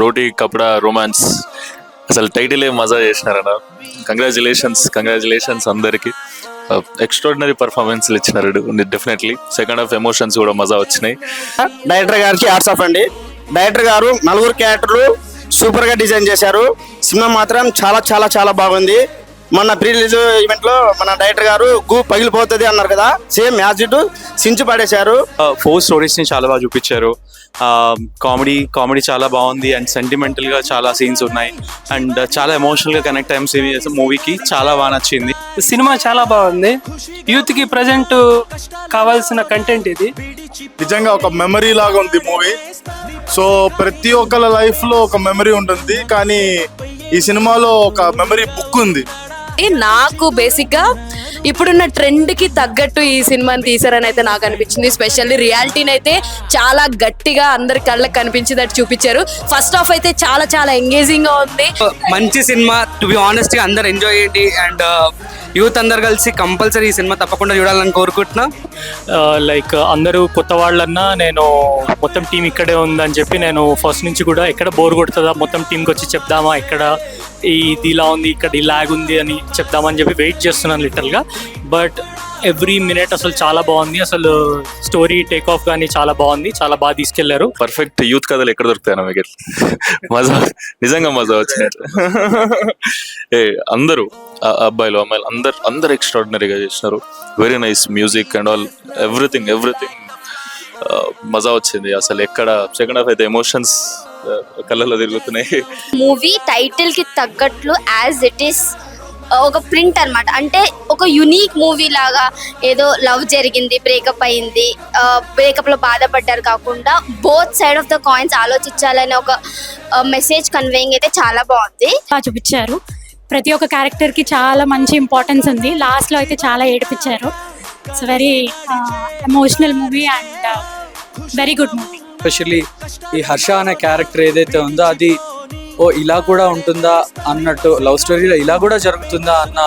రోటీ కపడా romance అసలు టైటిలే మజా చేసినారన్న. Congratulations అందరికి. ఎక్స్ట్రాడినరీ పర్ఫార్మెన్స్లు ఇచ్చినారు డెఫినెట్లీ. సెకండ్ హాఫ్ ఎమోషన్స్ కూడా మజా వచ్చినాయి. డైరెక్టర్ గారికి హాట్స్ ఆఫ్ అండి. డైరెక్టర్ గారు 4 క్యారెక్టర్లు సూపర్ గా డిజైన్ చేశారు. సినిమా మాత్రం చాలా చాలా చాలా బాగుంది. మొన్న ప్రీ రిలీజ్ ఈవెంట్ లో మన డైరెక్టర్ గారు పగిలిపోతుంది అన్నారు కదా, సేమ్ యాజ్ ఇట్ సించి పడేశారు. 4 స్టోరీస్ ని చాలా బాగా చూపించారు. కామెడీ చాలా బాగుంది అండ్ సెంటిమెంటల్ గా చాలా సీన్స్ ఉన్నాయి అండ్ చాలా ఎమోషనల్ గా కనెక్ట్ అయ్యాం మూవీకి. చాలా బాగా నచ్చింది. సినిమా చాలా బాగుంది. యూత్ కి ప్రజెంట్ కావాల్సిన కంటెంట్ ఇది. నిజంగా ఒక మెమరీ లాగా ఉంది మూవీ. సో ప్రతి ఒక్కళ్ళ లైఫ్ లో ఒక మెమరీ ఉంటుంది, కానీ ఈ సినిమాలో ఒక మెమరీ బుక్ ఉంది. నాకు బేసిక్ గా ఇప్పుడున్న ట్రెండ్ కి తగ్గట్టు ఈ సినిమాని తీసారని అయితే నాకు అనిపించింది. స్పెషల్లీ రియాలిటీని అయితే చాలా గట్టిగా అందరి కళ్ళకి కనిపించేటట్టు చూపించారు. ఫస్ట్ హాఫ్ అయితే చాలా చాలా ఎంగేజింగ్ గా ఉంది. మంచి సినిమా, టు బి ఆనెస్ట్ గా అందరు ఎంజాయ్ చేయండి అండ్ యూత్ అందరు కలిసి కంపల్సరీ ఈ సినిమా తప్పకుండా చూడాలని కోరుకుంటున్నా. లైక్ అందరూ కొత్త వాళ్ళన్నా నేను మొత్తం టీం ఇక్కడే ఉందని చెప్పి నేను ఫస్ట్ నుంచి కూడా ఎక్కడ బోర్ కొడుతుందా మొత్తం టీంకి వచ్చి చెప్దామా, ఇక్కడ ఇది ఇలా ఉంది, ఇక్కడ ఈ లాగ్ ఉంది అని చెప్దామని చెప్పి వెయిట్ చేస్తున్నాను లిటరల్గా. బట్ ఎవ్రీ మినిట్ అసలు చాలా బాగుంది. అసలు స్టోరీ టేక్ ఆఫ్ కానీ చాలా బాగుంది, చాలా బాగా తీసుకెళ్లారు. పర్ఫెక్ట్ యూత్ కథలు ఎక్కడ దొరుకుతాయి మీకు? మజా, నిజంగా మజా వచ్చినట్టు. అందరూ అబ్బాయిలు అమ్మాయిలు అందరు ఎక్స్ట్రాడినరీగా చేసినారు. Very nice music and all, everything మజా వచ్చింది. అసలు ఎక్కడ సెకండ్ హాఫ్ అయితే ఎమోషన్స్ కళ్ళలో తిరుగుతున్నాయి. మూవీ టైటిల్ కి తగ్గట్లు యాజ్ ఇట్ ఈస్ ఒక ప్రింట్ అన్నమాట. అంటే ఒక యునీక్ మూవీ లాగా, ఏదో లవ్ జరిగింది, బ్రేకప్ అయింది, బ్రేకప్ లో బాధపడ్డారు కాకుండా both side of the coins ఆలోచించాలనే ఒక మెసేజ్ కన్వేయింగ్ అయితే చాలా బాగుంది. చూపించారు. ప్రతి ఒక్క క్యారెక్టర్ కి చాలా మంచి ఇంపార్టెన్స్ ఉంది. లాస్ట్ లో అయితే చాలా ఏడిపించారు. It's very emotional movie and very good movie. Especially ఈ హర్ష అనే క్యారెక్టర్ ఏదైతే ఉందో అది ఇలా కూడా ఉంటుందా అన్నట్టు, లవ్ స్టోరీలో ఇలా కూడా జరుగుతుందా అన్న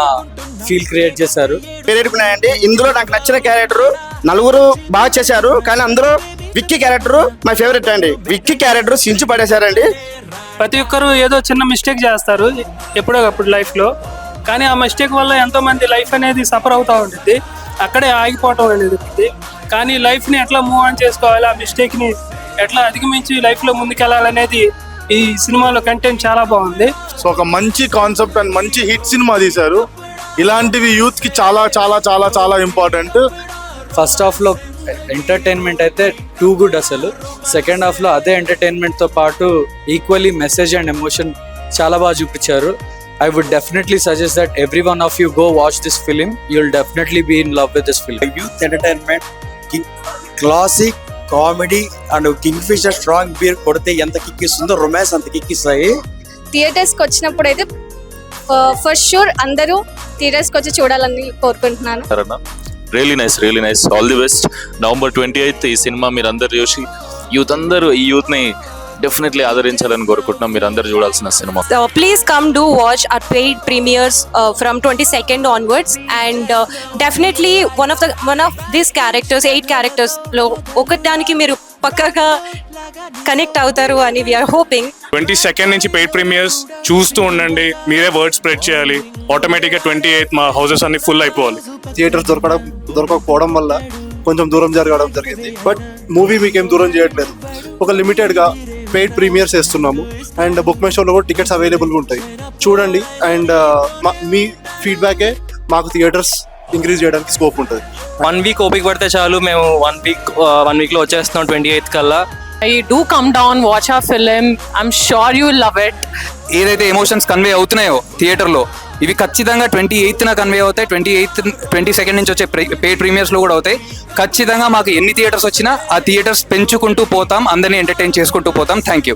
ఫీల్ క్రియేట్ చేశారు. పేరేడుకున్నాయండి. ఇందులో నాకు నచ్చిన క్యారెక్టర్ 4 బాగా చేశారు, కానీ అందరూ విక్కీ క్యారెక్టర్ మై ఫేవరెట్ అండి. విక్కీ క్యారెక్టర్ సించి పడేశారండి. ప్రతి ఒక్కరు ఏదో చిన్న మిస్టేక్ చేస్తారు ఎప్పుడో అప్పుడు లైఫ్లో, కానీ ఆ మిస్టేక్ వల్ల ఎంతో మంది లైఫ్ అనేది సఫర్ అవుతూ ఉంటుంది. అక్కడే ఆగిపోవటం అనేది ఉంటుంది. కానీ లైఫ్ని ఎట్లా మూవ్ ఆన్ చేసుకోవాలి, ఆ మిస్టేక్ని ఎట్లా అధిగమించి లైఫ్లో ముందుకెళ్ళాలనేది ఈ సినిమాలో కంటెంట్ చాలా బాగుంది. సో ఒక మంచి కాన్సెప్ట్ అండ్ మంచి హిట్ సినిమా తీశారు. ఇలాంటివి యూత్ కి చాలా చాలా చాలా చాలా ఇంపార్టెంట్. ఫస్ట్ హాఫ్ లో ఎంటర్టైన్మెంట్ అయితే టూ గుడ్. అసలు సెకండ్ హాఫ్ లో అదే ఎంటర్టైన్మెంట్ తో పాటు ఈక్వల్లీ మెసేజ్ అండ్ ఎమోషన్ చాలా బాగా చూపించారు. I would definitely suggest that every one of you go watch this film. You'll definitely be in love with this film. Youth entertainment, classic comedy and Kingfisher strong beer కొడితే ఎంత కిక్కిస్తుందో romance అంత కిక్కిస్తాయి. Theatres కి వచ్చినప్పుడు అయితే first sure అందరూ theatres కి వచ్చి చూడాలని కోరుకుంటున్నాను. Really nice. All the best. November 28th ఈ సినిమా మీరు అందరు చూసి ఈ యూత్ ని డెఫినెట్లీ ఆదరించాలని కోరుకుంటున్నాం. మీరు అందరు చూడాల్సిన cinema. Please come do watch our paid premieres from 22nd onwards and definitely one of these characters, 8 characters లో ఒకదానికి మీరు పక్కాగా కనెక్ట్ అవుతారు అని we are hoping. 22nd నుంచి పెయిడ్ ప్రీమియర్స్ చూస్తూ ఉండండి. మీరే వర్డ్ స్ప్రెడ్ చేయాలి. ఆటోమేటిక్ గా 28th మా హౌసెస్ అన్ని ఫుల్ అయిపోవాలి. థియేటర్స్ దొరకకపోవడం వల్ల కొంచెం దూరం జరగడం జరిగింది. బట్ మూవీ మీకేం దూరం చేయట్లేదు. ఒక లిమిటెడ్ గా పెయిడ్ ప్రీమియర్స్ వేస్తున్నాము అండ్ బుక్ మై షోలో కూడా టికెట్స్ అవైలబుల్గా ఉంటాయి. చూడండి అండ్ మీ ఫీడ్బ్యాకే మాకు థియేటర్స్ ఇంక్రీజ్ చేయడానికి స్కోప్ ఉంటుంది. 1 week ఓపిక పడితే చాలు. మేము 1 week లో వచ్చేస్తున్నాం 28th కల్లా. Do come down, watch our film. I'm sure you will love it. ఏదైతే ఎమోషన్స్ కన్వే అవుతున్నాయో థియేటర్లో ఇవి ఖచ్చితంగా 28th కన్వే అవుతాయి. 22nd నుంచి వచ్చే పెయిడ్ ప్రీమియర్స్ లో కూడా అవుతాయి. ఖచ్చితంగా మాకు ఎన్ని థియేటర్స్ వచ్చినా ఆ థియేటర్స్ పెంచుకుంటూ పోతాం, అందరినీ ఎంటర్టైన్ చేసుకుంటూ పోతాం. Thank you.